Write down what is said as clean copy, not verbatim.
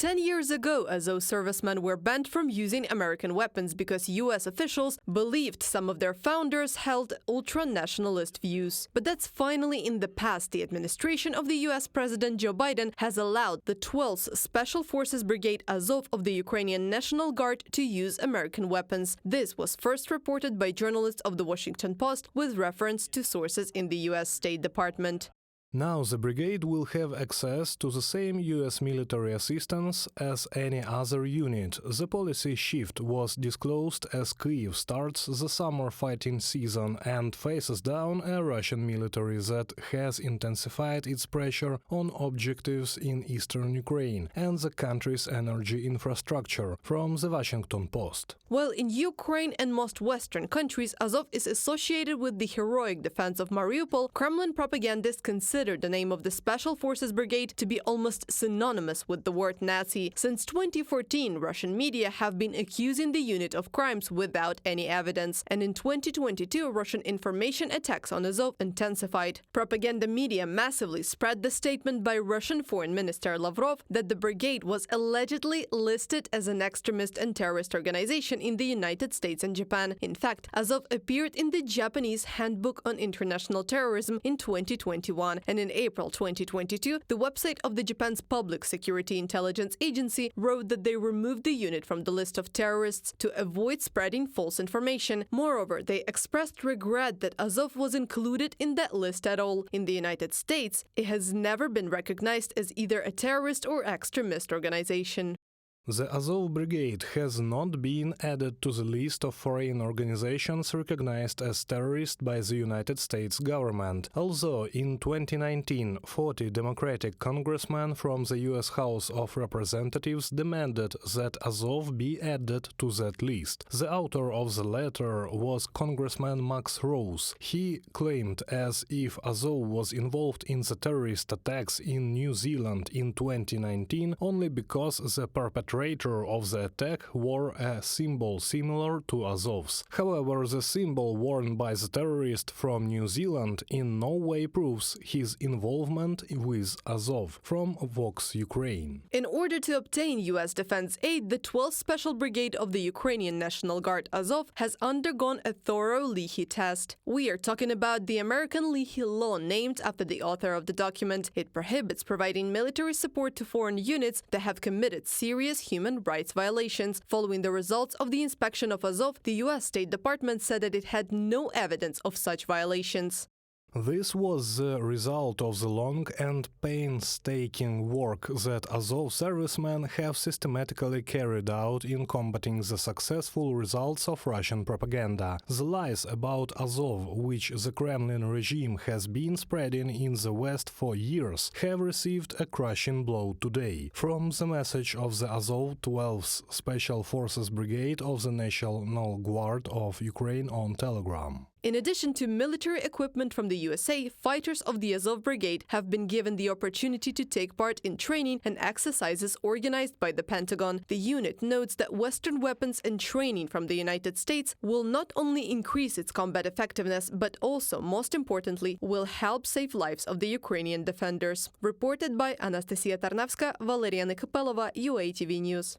10 years ago, Azov servicemen were banned from using American weapons because U.S. officials believed some of their founders held ultra-nationalist views. But that's finally in the past. The administration of the U.S. President Joe Biden has allowed the 12th Special Forces Brigade Azov of the Ukrainian National Guard to use American weapons. This was first reported by journalists of the Washington Post with reference to sources in the U.S. State Department. Now the brigade will have access to the same U.S. military assistance as any other unit. The policy shift was disclosed as Kyiv starts the summer fighting season and faces down a Russian military that has intensified its pressure on objectives in eastern Ukraine and the country's energy infrastructure, from the Washington Post. While in Ukraine and most Western countries, Azov is associated with the heroic defense of Mariupol, Kremlin propagandists consider the name of the Special Forces Brigade to be almost synonymous with the word Nazi. Since 2014, Russian media have been accusing the unit of crimes without any evidence. And in 2022, Russian information attacks on Azov intensified. Propaganda media massively spread the statement by Russian Foreign Minister Lavrov that the brigade was allegedly listed as an extremist and terrorist organization in the United States and Japan. In fact, Azov appeared in the Japanese Handbook on International Terrorism in 2021. And in April 2022, the website of the Japan's Public Security Intelligence Agency wrote that they removed the unit from the list of terrorists to avoid spreading false information. Moreover, they expressed regret that Azov was included in that list at all. In the United States, it has never been recognized as either a terrorist or extremist organization. The Azov Brigade has not been added to the list of foreign organizations recognized as terrorist by the United States government, although in 2019 40 Democratic congressmen from the U.S. House of Representatives demanded that Azov be added to that list. The author of the letter was Congressman Max Rose. He claimed as if Azov was involved in the terrorist attacks in New Zealand in 2019 only because the perpetrator of the attack wore a symbol similar to Azov's. However, the symbol worn by the terrorist from New Zealand in no way proves his involvement with Azov, from Vox Ukraine. In order to obtain U.S. defense aid, the 12th Special Brigade of the Ukrainian National Guard Azov has undergone a thorough Leahy test. We are talking about the American Leahy Law, named after the author of the document. It prohibits providing military support to foreign units that have committed serious human rights violations. Following the results of the inspection of Azov, the U.S. State Department said that it had no evidence of such violations. This was the result of the long and painstaking work that Azov servicemen have systematically carried out in combating the successful results of Russian propaganda. The lies about Azov, which the Kremlin regime has been spreading in the West for years, have received a crushing blow today. From the message of the Azov 12th Special Forces Brigade of the National Guard of Ukraine on Telegram. In addition to military equipment from the USA, fighters of the Azov Brigade have been given the opportunity to take part in training and exercises organized by the Pentagon. The unit notes that Western weapons and training from the United States will not only increase its combat effectiveness, but also, most importantly, will help save lives of the Ukrainian defenders. Reported by Anastasia Tarnavska, Valeria Nekapelova, UATV News.